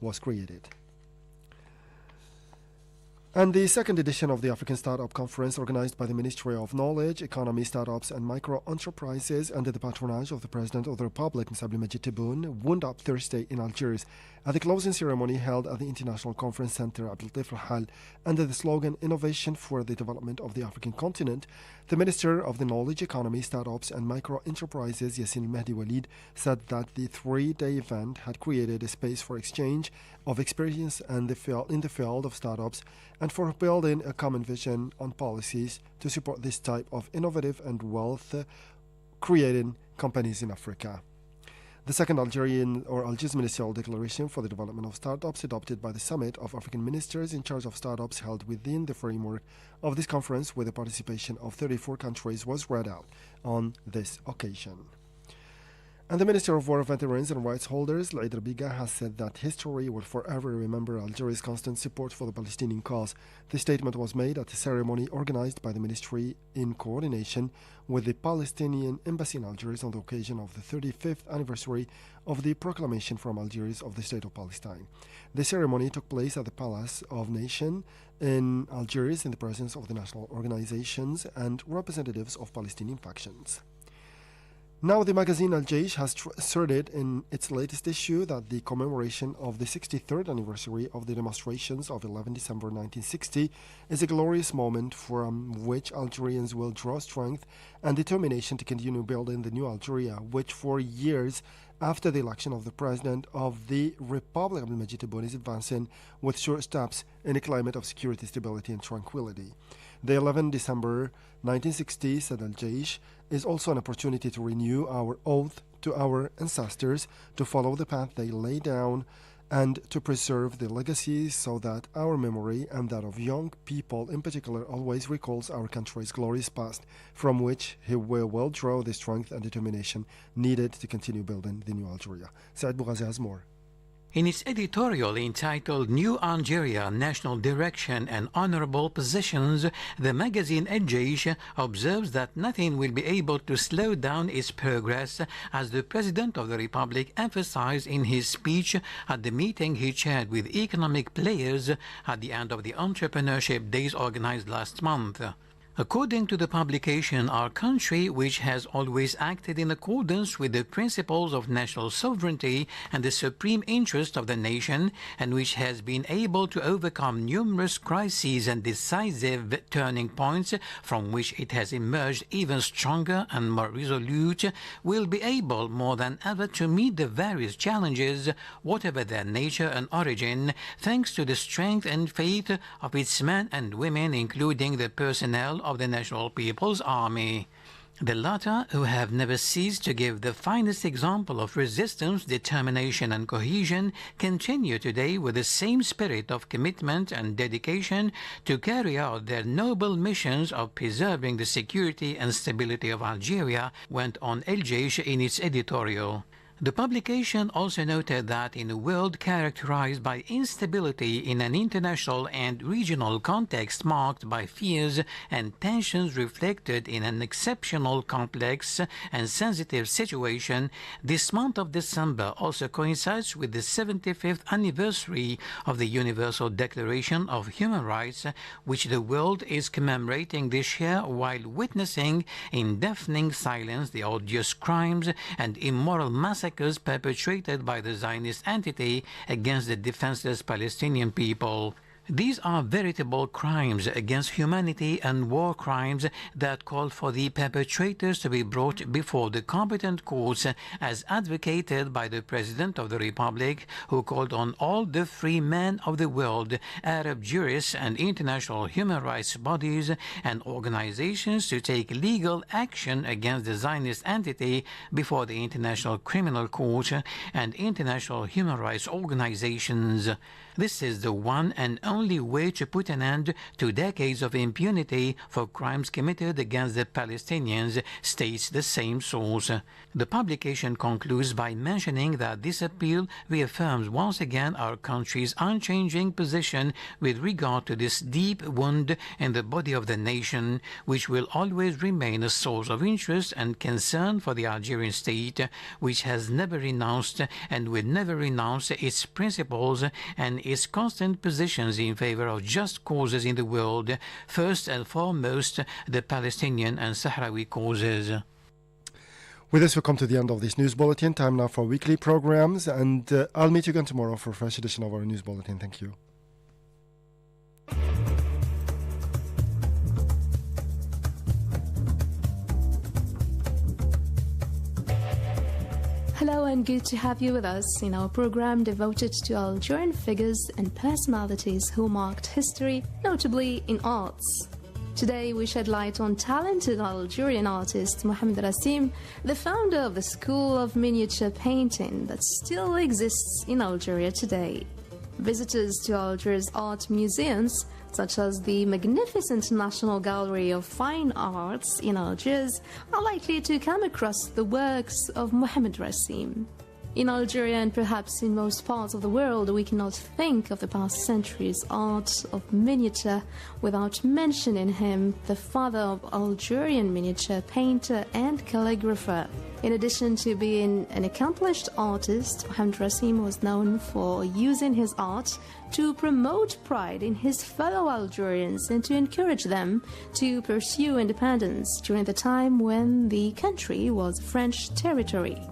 was created. And the second edition of the African Startup Conference, organized by the Ministry of Knowledge, Economy, Startups and Micro-Enterprises under the patronage of the President of the Republic, Mr. Abdelmadjid Tebboune, wound up Thursday in Algiers at the closing ceremony held at the International Conference Center Abdelatif Rahal under the slogan Innovation for the Development of the African Continent. The Minister of the Knowledge, Economy, Startups and Micro-Enterprises, Yassine Mehdi Walid, said that the three-day event had created a space for exchange of experience in the field of startups and for building a common vision on policies to support this type of innovative and wealth-creating companies in Africa. The second Algiers Ministerial Declaration for the Development of Startups, adopted by the Summit of African Ministers in charge of startups held within the framework of this conference with the participation of 34 countries, was read out on this occasion. And the Minister of War, Veterans and Rights Holders, Laïd Rabiga, has said that history will forever remember Algeria's constant support for the Palestinian cause. The statement was made at a ceremony organized by the ministry in coordination with the Palestinian Embassy in Algiers on the occasion of the 35th anniversary of the proclamation from Algiers of the State of Palestine. The ceremony took place at the Palace of Nation in Algiers in the presence of the national organizations and representatives of Palestinian factions. Now, the magazine Al Jaish has asserted in its latest issue that the commemoration of the 63rd anniversary of the demonstrations of 11 December 1960 is a glorious moment from which Algerians will draw strength and determination to continue building the new Algeria, which for years after the election of the President of the Republic, Abdelmadjid Tebboune, is advancing with sure steps in a climate of security, stability and tranquility. The 11 December 1960, said Al Jaish, is also an opportunity to renew our oath to our ancestors, to follow the path they laid down, and to preserve the legacy so that our memory and that of young people in particular always recalls our country's glorious past, from which he will draw the strength and determination needed to continue building the new Algeria. Saad Bougazi has more. In its editorial entitled New Algeria, National Direction and Honorable Positions, the magazine Al Jaish observes that nothing will be able to slow down its progress, as the President of the Republic emphasized in his speech at the meeting he chaired with economic players at the end of the Entrepreneurship Days organized last month. According to the publication, our country, which has always acted in accordance with the principles of national sovereignty and the supreme interest of the nation, and which has been able to overcome numerous crises and decisive turning points from which it has emerged even stronger and more resolute, will be able more than ever to meet the various challenges, whatever their nature and origin, thanks to the strength and faith of its men and women, including the personnel of the National People's Army. The latter, who have never ceased to give the finest example of resistance, determination and cohesion, continue today with the same spirit of commitment and dedication to carry out their noble missions of preserving the security and stability of Algeria, went on Al Jaish in its editorial. The publication also noted that in a world characterized by instability in an international and regional context marked by fears and tensions reflected in an exceptional, complex and sensitive situation, this month of December also coincides with the 75th anniversary of the Universal Declaration of Human Rights, which the world is commemorating this year while witnessing in deafening silence the odious crimes and immoral massacres perpetrated by the Zionist entity against the defenseless Palestinian people. These are veritable crimes against humanity and war crimes that call for the perpetrators to be brought before the competent courts, as advocated by the President of the Republic, who called on all the free men of the world, Arab jurists and international human rights bodies and organizations to take legal action against the Zionist entity before the International Criminal Court and international human rights organizations. This is the one and only only way to put an end to decades of impunity for crimes committed against the Palestinians, states the same source. The publication concludes by mentioning that this appeal reaffirms once again our country's unchanging position with regard to this deep wound in the body of the nation, which will always remain a source of interest and concern for the Algerian state, which has never renounced and will never renounce its principles and its constant positions in favor of just causes in the world, first and foremost the Palestinian and Sahrawi causes. With this, we'll come to the end of this news bulletin. Time now for weekly programs, and I'll meet you again tomorrow for a fresh edition of our news bulletin. Thank you. Hello and good to have you with us in our program devoted to Algerian figures and personalities who marked history, notably in arts. Today we shed light on talented Algerian artist Mohamed Rassim, the founder of the School of Miniature Painting that still exists in Algeria today. Visitors to Algiers art museums, such as the magnificent National Gallery of Fine Arts in Algiers, are likely to come across the works of Mohamed Rassim. In Algeria and perhaps in most parts of the world, we cannot think of the past century's art of miniature without mentioning him, the father of Algerian miniature painter and calligrapher. In addition to being an accomplished artist, Mohamed Rassim was known for using his art to promote pride in his fellow Algerians and to encourage them to pursue independence during the time when the country was French territory.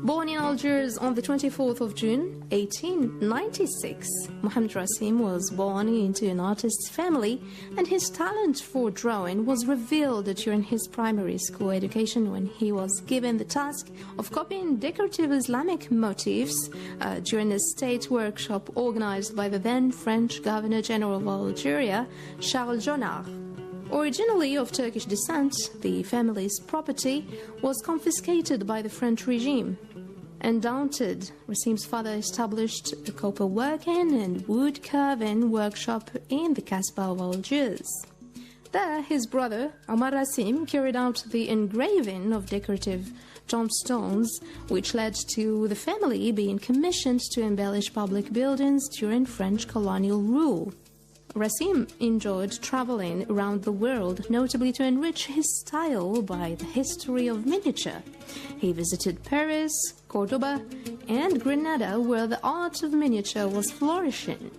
Born in Algiers on the 24th of June, 1896, Mohamed Rassim was born into an artist's family, and his talent for drawing was revealed during his primary school education when he was given the task of copying decorative Islamic motifs during a state workshop organized by the then French Governor-General of Algeria, Charles Jonnart. Originally of Turkish descent, the family's property was confiscated by the French regime. Undaunted, Rassim's father established a copper working and wood carving workshop in the Casbah of Algiers. There, his brother, Omar Rassim, carried out the engraving of decorative tombstones, which led to the family being commissioned to embellish public buildings during French colonial rule. Rassim enjoyed traveling around the world, notably to enrich his style by the history of miniature. He visited Paris, Cordoba, and Grenada, where the art of miniature was flourishing.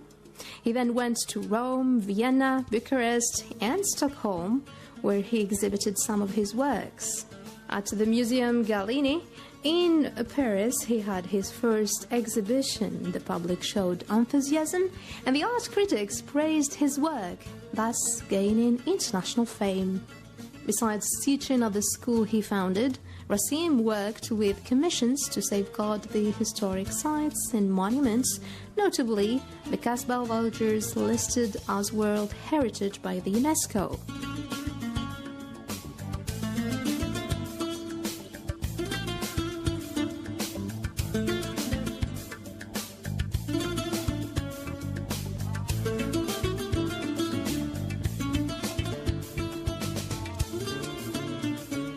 He then went to Rome, Vienna, Bucharest, and Stockholm, where he exhibited some of his works. At the Museum Gallini in Paris, he had his first exhibition. The public showed enthusiasm, and the art critics praised his work, thus gaining international fame. Besides teaching at the school he founded, Rassim worked with commissions to safeguard the historic sites and monuments, notably the Casbah of Algiers, listed as World Heritage by the UNESCO.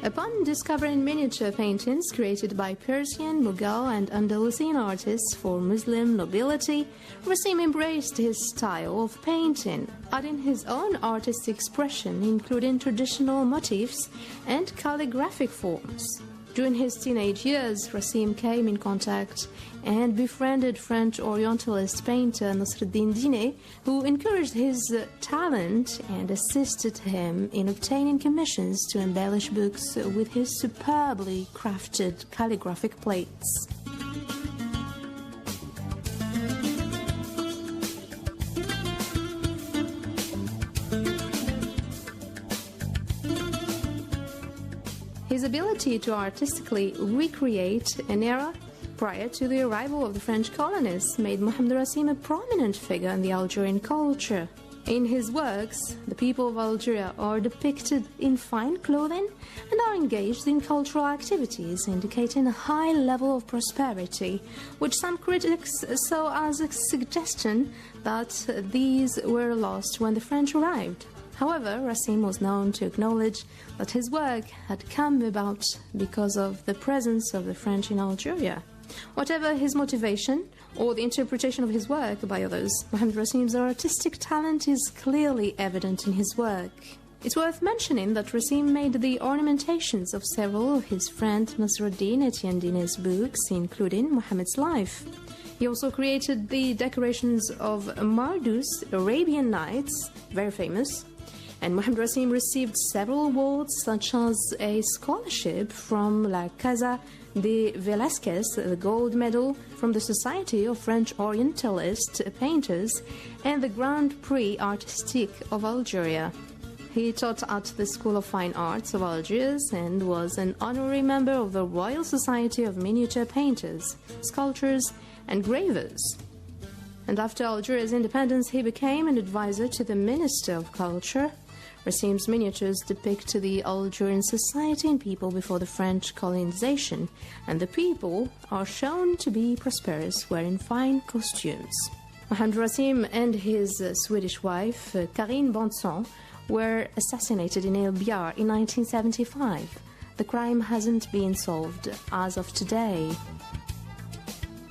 Upon discovering miniature paintings created by Persian, Mughal and Andalusian artists for Muslim nobility, Rassim embraced his style of painting, adding his own artistic expression, including traditional motifs and calligraphic forms. During his teenage years, Rassim came in contact and befriended French Orientalist painter Nasreddin Dine, who encouraged his talent and assisted him in obtaining commissions to embellish books with his superbly crafted calligraphic plates. His ability to artistically recreate an era prior to the arrival of the French colonists, made Mohamed Rassim a prominent figure in the Algerian culture. In his works, the people of Algeria are depicted in fine clothing and are engaged in cultural activities, indicating a high level of prosperity, which some critics saw as a suggestion that these were lost when the French arrived. However, Rassim was known to acknowledge that his work had come about because of the presence of the French in Algeria. Whatever his motivation or the interpretation of his work by others, Mohamed Rassim's artistic talent is clearly evident in his work. It's worth mentioning that Rassim made the ornamentations of several of his friend Nasruddin Etienne Diné's books, including Muhammad's Life. He also created the decorations of Mardus' Arabian Nights, very famous, and Mohamed Rassim received several awards such as a scholarship from La Casa de Velázquez, the gold medal from the Society of French Orientalist Painters, and the Grand Prix Artistique of Algeria. He taught at the School of Fine Arts of Algiers and was an honorary member of the Royal Society of Miniature Painters, Sculptors, and Gravers. And after Algeria's independence, he became an advisor to the Minister of Culture. Rassim's miniatures depict the Algerian society and people before the French colonization, and the people are shown to be prosperous, wearing fine costumes. Mohamed Rassim and his Swedish wife, Karine Bonson, were assassinated in El Biar in 1975. The crime hasn't been solved as of today.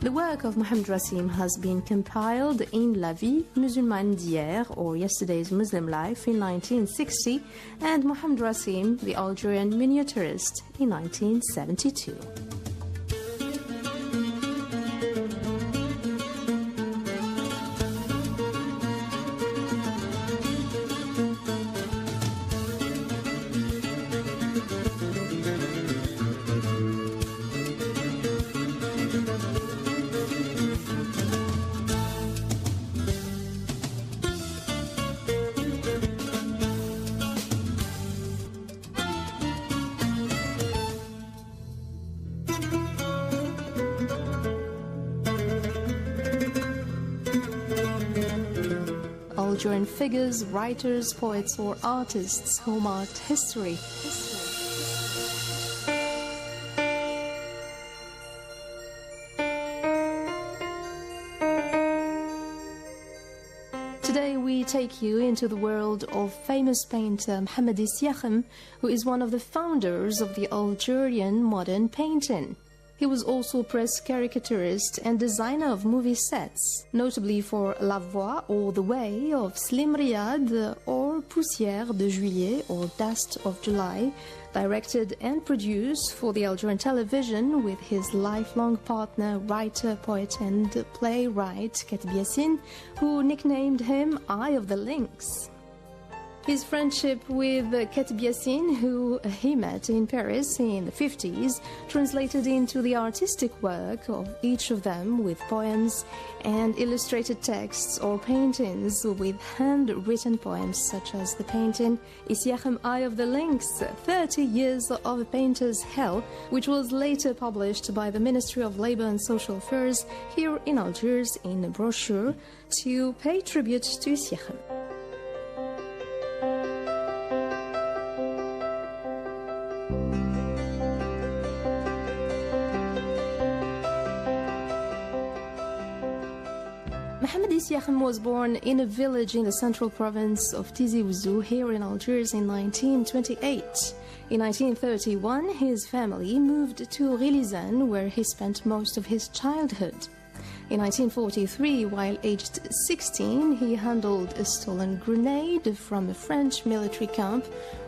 The work of Mohamed Rassim has been compiled in La Vie Musulmane d'Hier, or Yesterday's Muslim Life, in 1960, and Mohamed Rassim, the Algerian miniaturist, in 1972. Algerian figures, writers, poets, or artists who marked history. Today we take you into the world of famous painter Mohamed Siakhem, who is one of the founders of the Algerian modern painting. He was also press caricaturist and designer of movie sets, notably for La Voix or The Way of Slim Riyad or Poussière de Juillet or Dust of July, directed and produced for the Algerian television with his lifelong partner, writer, poet and playwright Kateb Yassine, who nicknamed him Eye of the Lynx. His friendship with Kateb Yassine, who he met in Paris in the 50s, translated into the artistic work of each of them with poems and illustrated texts or paintings with handwritten poems such as the painting Siakhem Eye of the Lynx, 30 Years of a Painter's Hell, which was later published by the Ministry of Labour and Social Affairs here in Algiers in a brochure to pay tribute to Siakhem. Mohamed Siakhem was born in a village in the central province of Tizi Ouzou here in Algiers in 1928. In 1931, his family moved to Rilizane, where he spent most of his childhood. In 1943, while aged 16, he handled a stolen grenade from a French military camp,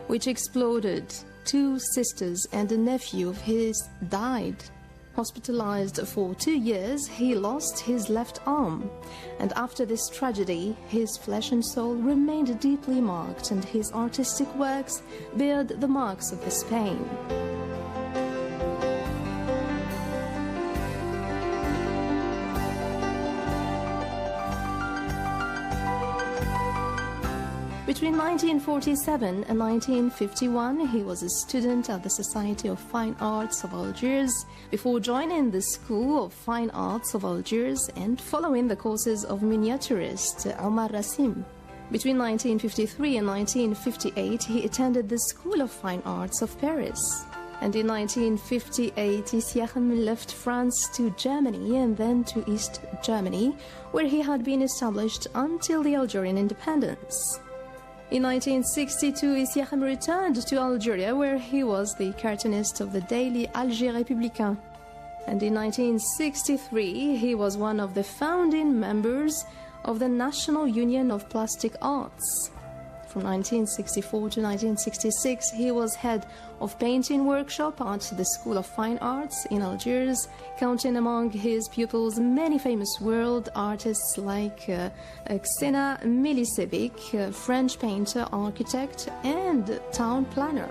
which exploded. 2 sisters and a nephew of his died. Hospitalized for 2 years, he lost his left arm. And after this tragedy, his flesh and soul remained deeply marked, and his artistic works bared the marks of this pain. Between 1947 and 1951, he was a student at the Society of Fine Arts of Algiers before joining the School of Fine Arts of Algiers and following the courses of miniaturist Omar Rassim. Between 1953 and 1958, he attended the School of Fine Arts of Paris. And in 1958, Isiakham left France to Germany and then to East Germany, where he had been established until the Algerian independence. In 1962, Isiakham returned to Algeria, where he was the cartoonist of the daily Alger Républicain. And in 1963, he was one of the founding members of the National Union of Plastic Arts. From 1964 to 1966, he was head of painting workshop at the School of Fine Arts in Algiers, counting among his pupils many famous world artists like Xena Milicevic, French painter, architect, and town planner.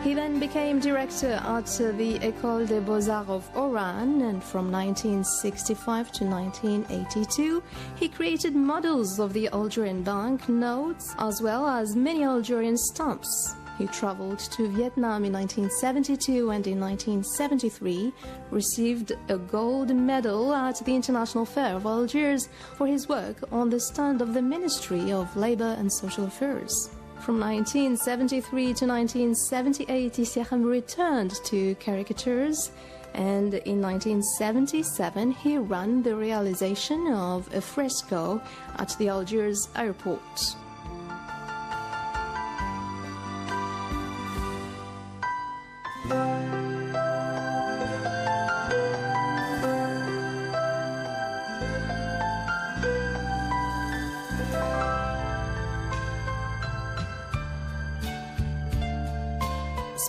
He then became director at the École des Beaux-Arts of Oran, and from 1965 to 1982, he created models of the Algerian banknotes as well as many Algerian stamps. He traveled to Vietnam in 1972 and in 1973 received a gold medal at the International Fair of Algiers for his work on the stand of the Ministry of Labor and Social Affairs. From 1973 to 1978, Isiakham returned to caricatures, and in 1977 he ran the realization of a fresco at the Algiers airport.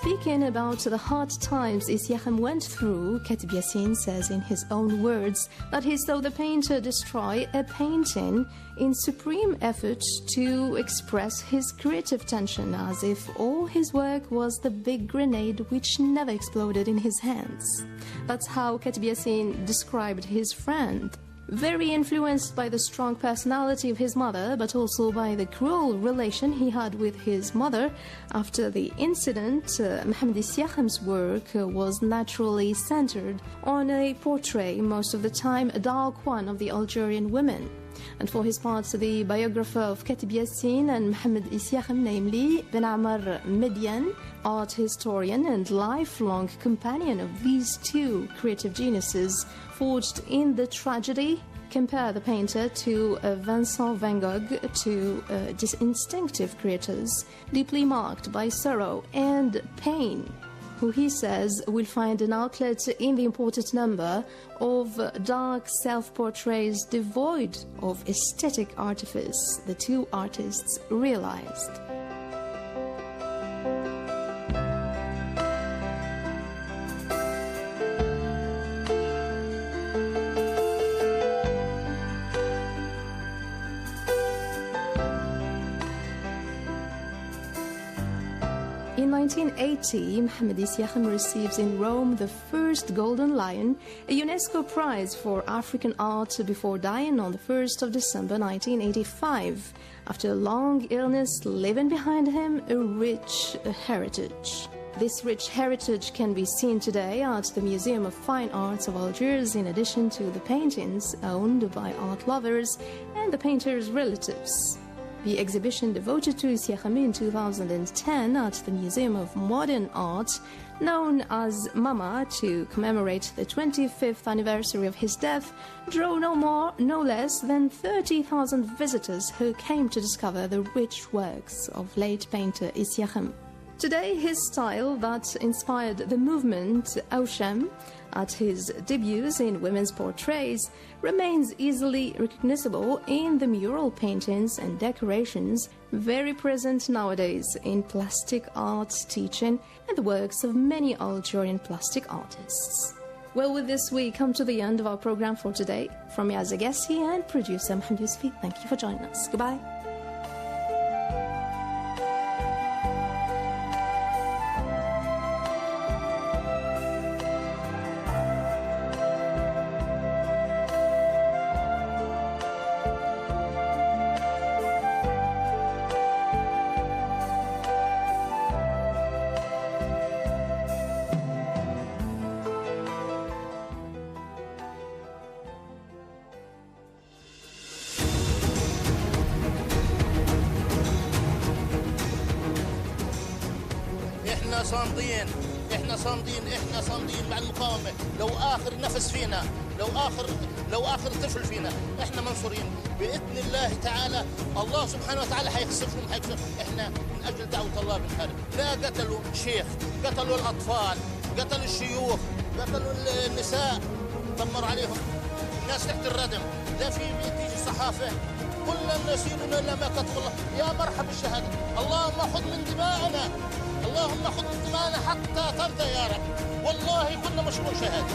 Speaking about the hard times Isiakham went through, Katib Yassin says in his own words that he saw the painter destroy a painting in supreme effort to express his creative tension, as if all his work was the big grenade which never exploded in his hands. That's how Katib Yassin described his friend. Very influenced by the strong personality of his mother, but also by the cruel relation he had with his mother. After the incident, Mohamed Isiakham's work was naturally centered on a portrait, most of the time a dark one, of the Algerian women. And for his part, the biographer of Katib Yassin and Mohamed Isiakham, namely Ben Amar Median, art historian and lifelong companion of these two creative geniuses, forged in the tragedy, compare the painter to Vincent van Gogh, two instinctive creators, deeply marked by sorrow and pain, who he says will find an outlet in the important number of dark self-portraits devoid of aesthetic artifice the two artists realized. In 1980, Mohamed Isiakham receives in Rome the first Golden Lion, a UNESCO prize for African art, before dying on the 1st of December 1985, after a long illness, leaving behind him a rich heritage. This rich heritage can be seen today at the Museum of Fine Arts of Algiers, in addition to the paintings owned by art lovers and the painter's relatives. The exhibition devoted to Isiakham in 2010 at the Museum of Modern Art, known as MAMA, to commemorate the 25th anniversary of his death, drew no more, no less than 30,000 visitors who came to discover the rich works of late painter Isiakham. Today, his style that inspired the movement Auchem at his debuts in women's portraits remains easily recognizable in the mural paintings and decorations very present nowadays in plastic art teaching and the works of many Algerian plastic artists. Well, with this we come to the end of our program for today. From Yaza Gassi and producer Mohamed Yousfi, thank you for joining us. Goodbye. صامدين، احنا صامدين، احنا صامدين مع المقاومة. لو آخر نفس فينا، لو آخر طفل فينا، احنا منصورين بإذن الله تعالى. الله سبحانه وتعالى حيخسفهم. احنا من أجل دعوة الله بنحارب. لا قتلوا شيخ، قتلوا الأطفال، قتلوا الشيوخ، قتلوا النساء، دمروا عليهم الناس تحت الردم. لا في تيجي الصحافة كل نسيرنا لما كتب الله. يا مرحب بالشهادة. اللهم خذ من دماءنا، اللهم خذ من دماءنا حتى ترضى يا رب. والله كنا مشروع شهادة.